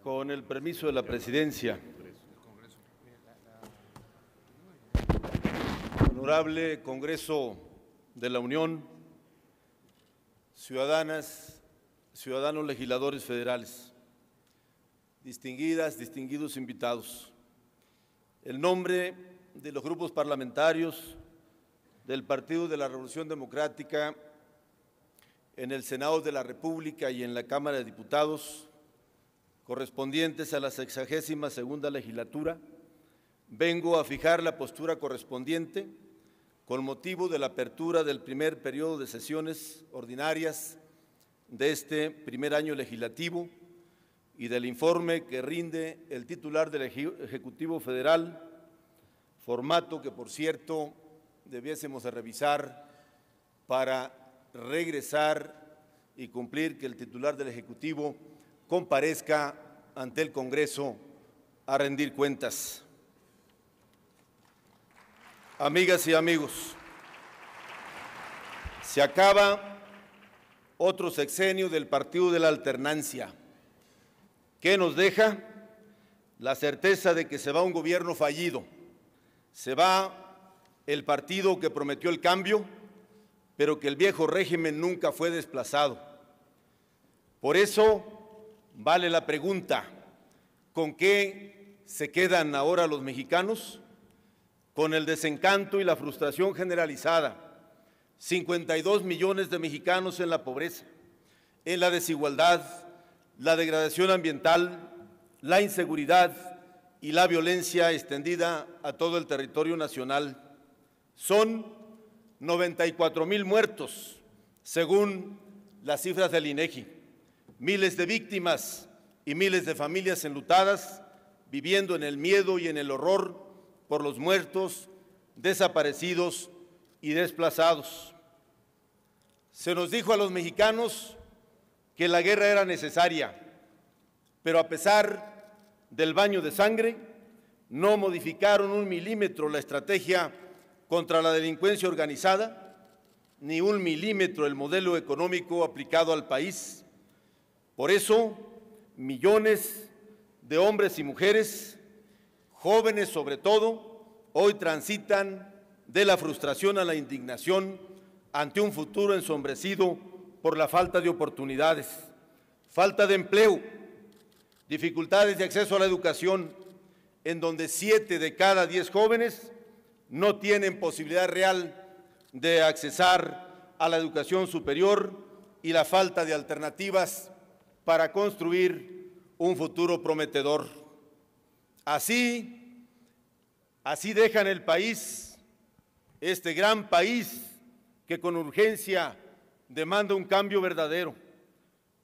Con el permiso de la presidencia. Honorable Congreso de la Unión, ciudadanas, ciudadanos legisladores federales, distinguidas, distinguidos invitados, en nombre de los grupos parlamentarios del Partido de la Revolución Democrática en el Senado de la República y en la Cámara de Diputados, correspondientes a la 62ª legislatura, vengo a fijar la postura correspondiente con motivo de la apertura del primer periodo de sesiones ordinarias de este primer año legislativo y del informe que rinde el titular del Ejecutivo Federal, formato que, por cierto, debiésemos de revisar para regresar y cumplir que el titular del Ejecutivo comparezca ante el Congreso a rendir cuentas. Amigas y amigos, se acaba otro sexenio del Partido de la Alternancia. ¿Qué nos deja? La certeza de que se va un gobierno fallido, se va el partido que prometió el cambio, pero que el viejo régimen nunca fue desplazado. Por eso vale la pregunta, ¿con qué se quedan ahora los mexicanos? Con el desencanto y la frustración generalizada. 52 millones de mexicanos en la pobreza, en la desigualdad, la degradación ambiental, la inseguridad y la violencia extendida a todo el territorio nacional. Son 94,000 muertos, según las cifras del INEGI. Miles de víctimas y miles de familias enlutadas, viviendo en el miedo y en el horror por los muertos, desaparecidos y desplazados. Se nos dijo a los mexicanos que la guerra era necesaria, pero a pesar del baño de sangre, no modificaron 1 milímetro la estrategia contra la delincuencia organizada, ni 1 milímetro el modelo económico aplicado al país. Por eso, millones de hombres y mujeres, jóvenes sobre todo, hoy transitan de la frustración a la indignación ante un futuro ensombrecido por la falta de oportunidades, falta de empleo, dificultades de acceso a la educación, en donde 7 de cada 10 jóvenes no tienen posibilidad real de accesar a la educación superior y la falta de alternativas para construir un futuro prometedor. Así dejan el país, este gran país que con urgencia demanda un cambio verdadero,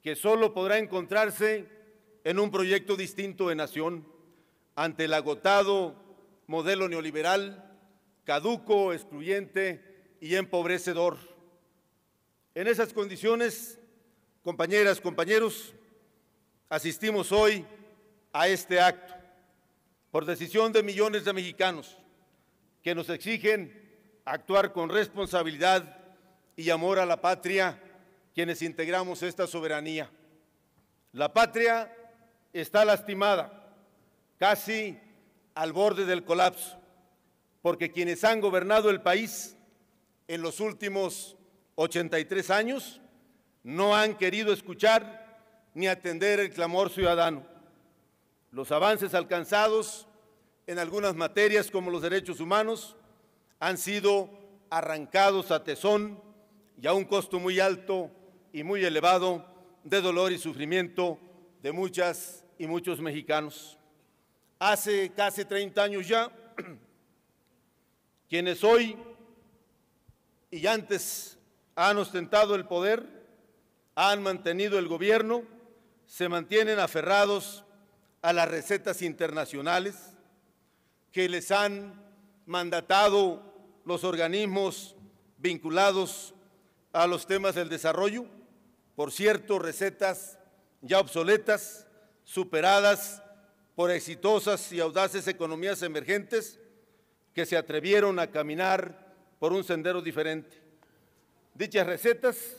que solo podrá encontrarse en un proyecto distinto de nación, ante el agotado modelo neoliberal, caduco, excluyente y empobrecedor. En esas condiciones, compañeras, compañeros, asistimos hoy a este acto por decisión de millones de mexicanos que nos exigen actuar con responsabilidad y amor a la patria quienes integramos esta soberanía. La patria está lastimada, casi al borde del colapso, porque quienes han gobernado el país en los últimos 83 años no han querido escuchar ni atender el clamor ciudadano. Los avances alcanzados en algunas materias como los derechos humanos han sido arrancados a tesón y a un costo muy alto y muy elevado de dolor y sufrimiento de muchas y muchos mexicanos. Hace casi 30 años ya, quienes hoy y antes han ostentado el poder, han mantenido el gobierno, se mantienen aferrados a las recetas internacionales que les han mandatado los organismos vinculados a los temas del desarrollo, por cierto, recetas ya obsoletas, superadas por exitosas y audaces economías emergentes que se atrevieron a caminar por un sendero diferente. Dichas recetas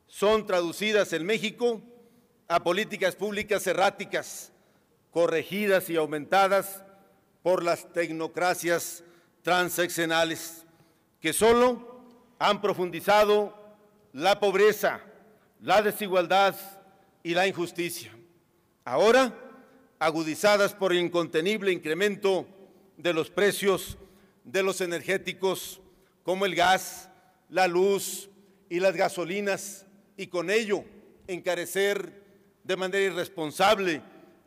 son traducidas en México a políticas públicas erráticas, corregidas y aumentadas por las tecnocracias transeccionales, que solo han profundizado la pobreza, la desigualdad y la injusticia. Ahora, agudizadas por el incontenible incremento de los precios de los energéticos como el gas, la luz y las gasolinas, y con ello encarecer de manera irresponsable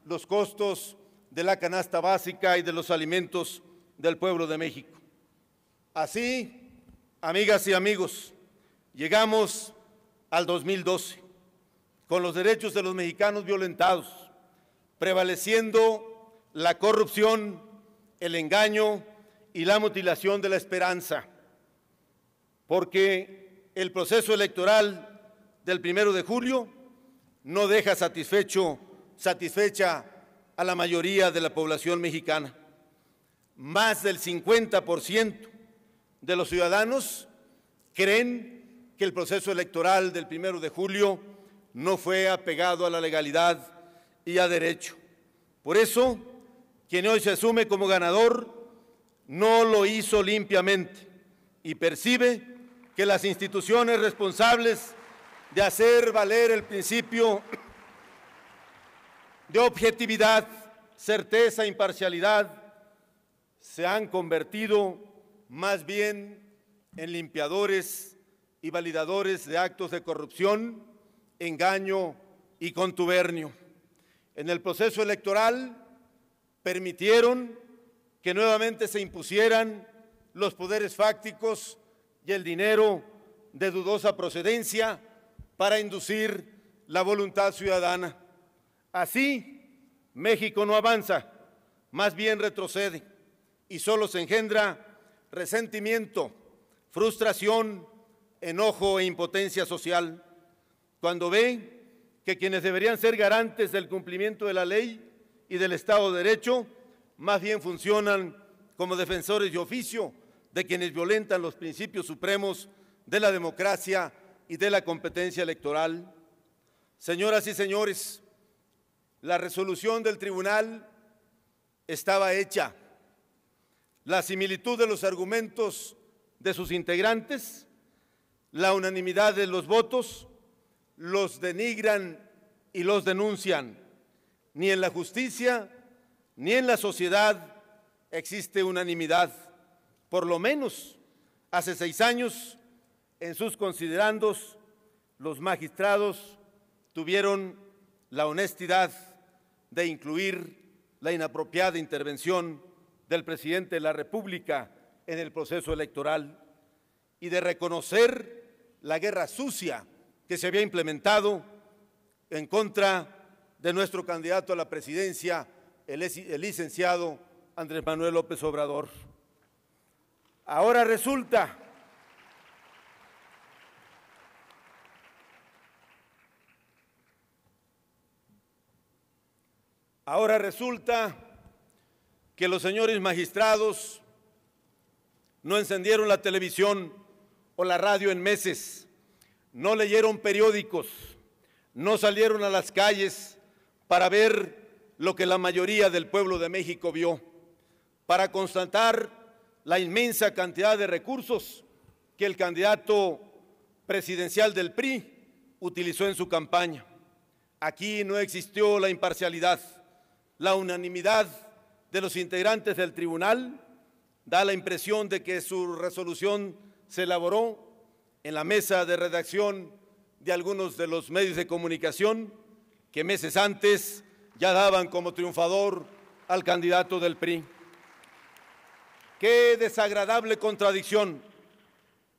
los costos de la canasta básica y de los alimentos del pueblo de México. Así, amigas y amigos, llegamos al 2012 con los derechos de los mexicanos violentados, prevaleciendo la corrupción, el engaño y la mutilación de la esperanza, porque el proceso electoral del 1 de julio no deja satisfecha a la mayoría de la población mexicana. Más del 50% de los ciudadanos creen que el proceso electoral del 1 de julio no fue apegado a la legalidad y a derecho. Por eso, quien hoy se asume como ganador no lo hizo limpiamente y percibe que las instituciones responsables de hacer valer el principio de objetividad, certeza e imparcialidad se han convertido más bien en limpiadores y validadores de actos de corrupción, engaño y contubernio. En el proceso electoral permitieron que nuevamente se impusieran los poderes fácticos y el dinero de dudosa procedencia para inducir la voluntad ciudadana. Así, México no avanza, más bien retrocede y solo se engendra resentimiento, frustración, enojo e impotencia social, cuando ve que quienes deberían ser garantes del cumplimiento de la ley y del Estado de Derecho, más bien funcionan como defensores de oficio de quienes violentan los principios supremos de la democracia y de la competencia electoral. Señoras y señores, la resolución del tribunal estaba hecha. La similitud de los argumentos de sus integrantes, la unanimidad de los votos, los denigran y los denuncian. Ni en la justicia ni en la sociedad existe unanimidad. Por lo menos hace 6 años, en sus considerandos, los magistrados tuvieron la honestidad de incluir la inapropiada intervención del presidente de la República en el proceso electoral y de reconocer la guerra sucia que se había implementado en contra de nuestro candidato a la presidencia, el licenciado Andrés Manuel López Obrador. Ahora resulta que los señores magistrados no encendieron la televisión o la radio en meses, no leyeron periódicos, no salieron a las calles para ver lo que la mayoría del pueblo de México vio, para constatar la inmensa cantidad de recursos que el candidato presidencial del PRI utilizó en su campaña. Aquí no existió la imparcialidad. La unanimidad de los integrantes del tribunal da la impresión de que su resolución se elaboró en la mesa de redacción de algunos de los medios de comunicación que meses antes ya daban como triunfador al candidato del PRI. Qué desagradable contradicción.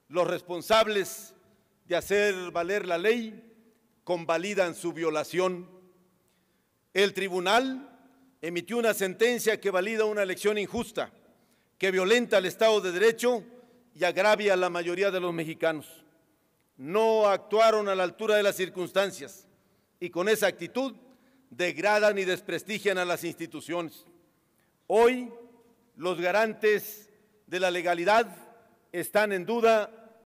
Los responsables de hacer valer la ley convalidan su violación. El tribunal emitió una sentencia que valida una elección injusta, que violenta el Estado de Derecho y agravia a la mayoría de los mexicanos. No actuaron a la altura de las circunstancias y con esa actitud degradan y desprestigian a las instituciones. Hoy, los garantes de la legalidad están en duda